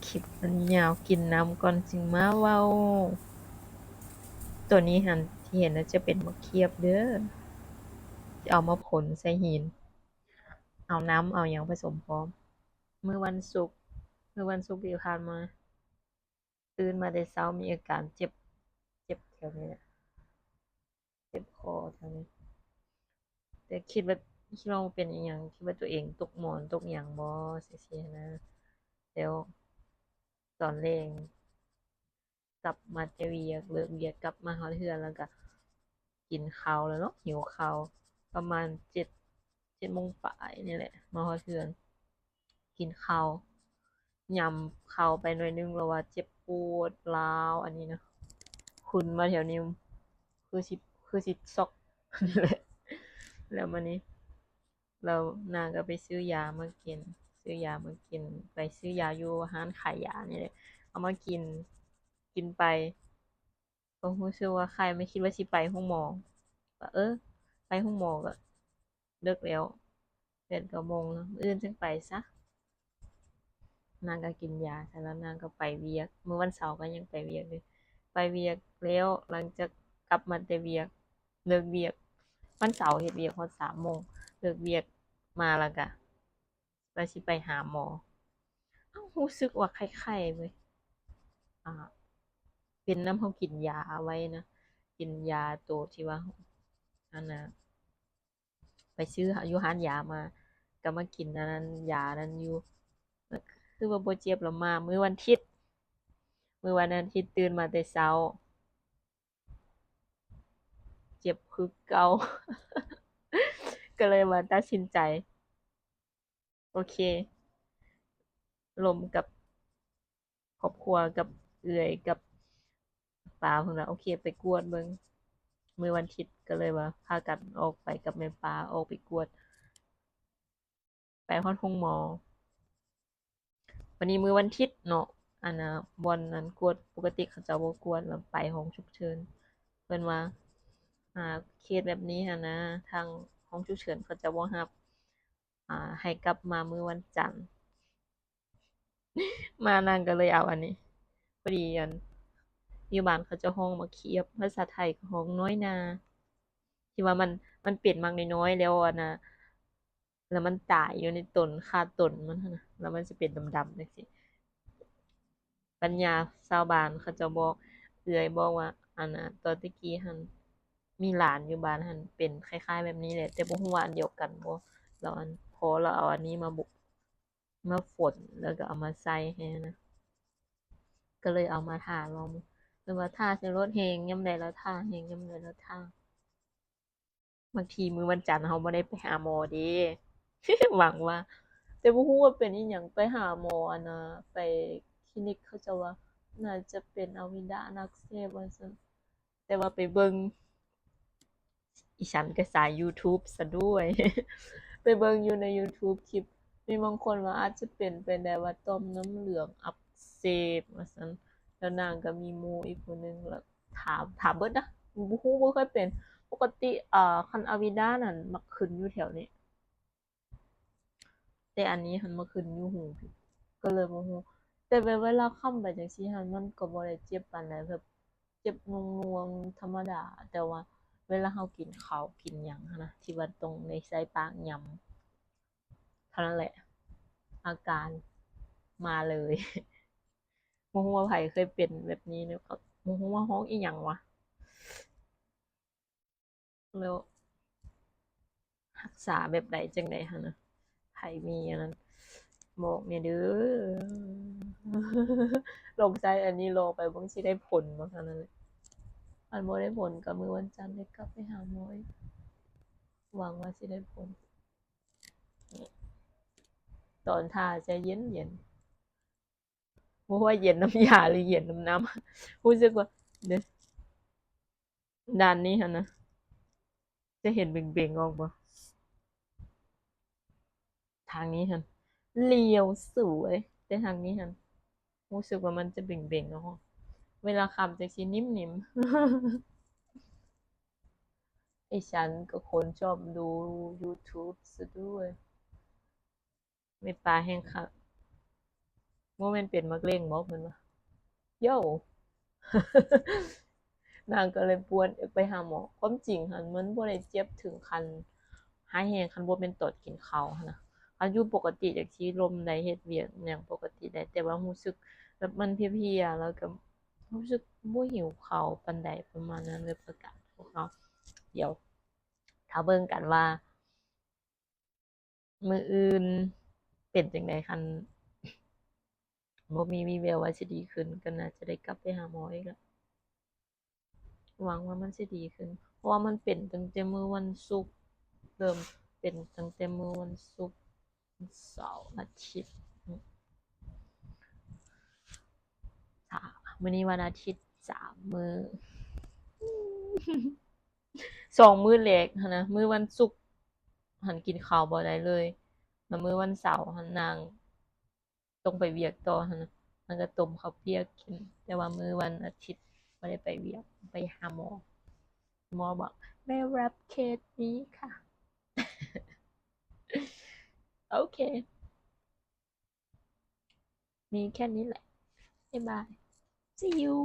คลิปมันยาวกินน้ำก่อนจึงมาเว้าตัวนี้หันที่เห็นน่ะจะเป็นมะเขียบเด้อจะเอามาผลใส่หินเอาน้ำเอาหยังผสมพร้อมมื้อวันศุกร์ที่ผ่านมาตื่นมาแต่เช้ามีอาการเจ็บแถวนี้แหละเจ็บคอแถวนี้แต่คิดว่าบ่เป็นอิหยังคิดว่าตัวเองตกหมอนตกหยังบ่จั่งซี้นะแล้วตอนแลงกลับมาแต่เวียกเลิกเวียกกลับมาฮอดเรือนแล้วก็กินข้าวแล้วเนาะหิวข้าวประมาณ7 โมงปลายนี่แหละมาฮอดเรือนกินข้าวยำข้าวไปหน่อยหนึ่งแล้วว่าเจ็บปวดร้าวอันนี้นะขึ้นมาแถวนี้คือสิช็อกนี่แหละแล้วมื้อนี้แล้วนางก็ไปซื้อยามากินไปซื้อยาอยู่ร้านขายยานี่แหละเอามากินไปก็รู้สึกว่าไข้ไม่คิดว่าสิไปโรงหมอก็ไปโรงหมอก็เลิกแล้ว8-9 โมงแล้วมื้ออื่นจั่งไปซะ นางก็กินยาเสร็จแล้วนางก็ไปเวียกเมื่อวันเสาร์ก็ยังไปเวียกเลยไปเวียกแล้วหลังจากกลับมาแต่เวียกเลิกเวียกวันเสาร์เฮ็ดเวียกฮอด3 โมงเลิกเวียกมาแล้วก็ว่าสิไปหาหมอรู้สึกว่าไข้ๆเว้ยอ่าเป็นนำเรากินยาไว้นะกินยาตัวที่ว่าอันน่ะไปซื้ออยู่ร้านยามาก็มากินอันนั้นยานั้นอยู่คือว่าบ่เจ็บแล้วมามื้อวันอาทิตย์ตื่นมาแต่เช้าเจ็บคือเก่า ก็เลยมาตัดสินใจโอเคร่วมกับครอบครัวกับเอื้อยกับป๊าพุ่นน่ะโอเคไปกวดเบิ่งมื้อวันอาทิตย์ก็เลยว่าพากันออกไปกับแม่ป๊าออกไปกวดไปฮอดโรงหมอวันนี้มื้อวันอาทิตย์เนาะอันน่ะบ่อนนั้นกวดปกติเขาเจ้าบ่กวดแล้วไปห้องฉุกเฉินเพิ่นว่าเคสแบบนี้หั้นนะทางห้องฉุกเฉินเขาจะบ่รับให้กลับมามื้อวันจันทร์มานางก็เลยเอาอันนี้พอดีอัน อยู่บ้านเขาจะฮ้องบักเขียบภาษาไทยก็ฮ้องน้อยนาที่ว่ามันเป็นมักน้อยๆแล้วอะนะแล้วมันตายอยู่ในต้นคาต้นมันหั้นน่ะแล้วมันสิเป็นดำๆจังซี้ปัญญาชาวบ้านเขาเจ้าบอกเอื้อยบอกว่าอันน่ะตอนแตะกี้หั้นมีหลานอยู่บ้านหั้นเป็นคล้ายๆแบบนี้แหละแต่บ่ฮู้ว่าอันเดียวกันบ่แล้วอันพอเราเอาอันนี้มามาฝนแล้วก็เอามาใส่ให้นะก็เลยเอามาทาลองหรือว่าทาใส่รถแฮงยามใดแล้วทาแฮงยามใดแล้วทา บางทีมื้อวันจันทร์เราบ่ได้ไปหาหมอเด้ หวังว่าแต่บ่ฮู้ว่าเป็นอิหยังไปหาหมออันน่ะไปคลินิกเขาเจ้าว่าน่าจะเป็นอะมิดาอักเสบว่าซั่นแต่ว่าไปเบิ่งอีฉันก็สายยูทูบเสียด้วยไปเบิ่งอยู่ในยูทูบคลิปมีบางคนว่าอาจจะเป็นไปได้ว่าต่อมน้ำเหลืองอักเสบว่าซั่นแล้วนางก็มีหมู่อีกผู้หนึ่งแล้วถามเบิดนะบ่ฮู้บ่เคยเป็นปกติคันอะมิดานั่นมักขึ้นอยู่แถวนี้ แต่อันนี้หันมาขึ้นอยู่หูพี่ก็เลยบ่ฮู้แต่แบบเวลาค้ำไปจังซี่หันมันก็บ่ได้เจ็บปานใดแบบเจ็บหน่วงๆธรรมดาแต่ว่าเวลาเรากินข้าวกินหยังหั้นนะที่ว่าตรงในไส้ปากหย่ำเท่านั้นแหละอาการมาเลยบ่ฮู้ว่าไผเคยเป็นแบบนี้แล้วก็บ่ฮู้ว่าฮ้องอิหยังวะแล้วรักษาแบบใดจั่งใดหั้นนะไผมีอันนั้นบอกแหน่เด้อ ลองใจอันนี้รอไปเบิ่งสิได้ผลบ่เท่านั้นแหละอันบ่ได้ผลก็มื้อวันจันทร์ได้กลับไปหาหมออีกหวังว่าสิได้ผลตอนท่าจะเย็นๆบ่ว่าเย็นน้ำยาหรือเย็นน้ำรู้สึกว่าเด้อด้านนี้หั่นน่ะจะเห็นเบ่งๆออกบ่ทางนี้หั่นเรียวสวยแต่ทางนี้หั่นรู้สึกว่ามันจะเบ่งๆออกเวลาขำจังสินิ่มๆไอ้ฉันก็คนชอบดูยูทูบเสียด้วยแม่ปลาแฮ่งคัก บ่แม่นเป็นมะเร็งบ่เพิ่นว่าโย่ นางก็เลยปวนไปหาหมอความจริงหันมันบ่ได้เจ็บถึงขั้นหายแฮงคันบ่แม่นตอนกินข้าวหั้นน่ะคันอยู่ปกติจักสิล้มได้เฮ็ดเวียกหยังปกติได้แต่ว่ารู้สึกแบบมันเพลียๆแล้วก็รู้สึกบ่หิวข้าวปานใดประมาณนั้นเลยประกาศของเขาเดี๋ยวถ้าเบิ่งกันว่ามื้ออื่นเป็นจั่งใดคันบ่มีวี่แววว่าสิดีขึ้นก็น่าจะได้กลับไปหาหมออีกแล้วหวังว่ามันสิดีขึ้นเพราะว่ามันเป็นตั้งแต่มื้อวันศุกร์เริ่มเป็นตั้งแต่มื้อวันศุกร์วันเสาร์อาทิตย์ค่ะมื้อนี้วันอาทิตย์3มื้อ2มื้อแรกหั้นนะมื้อวันศุกร์หั้นกินข้าวบ่ได้เลยแล้วมื้อวันเสาร์หั้นนางต้องไปเวียกต่อหั้นนะมันก็ต้มข้าวเปียกกินแต่ว่ามื้อวันอาทิตย์บ่ได้ไปเวียกไปหาหมอหมอบอกไม่รับเคสนี้ค่ะโอเคมีแค่นี้แหละบ๊ายบาย see you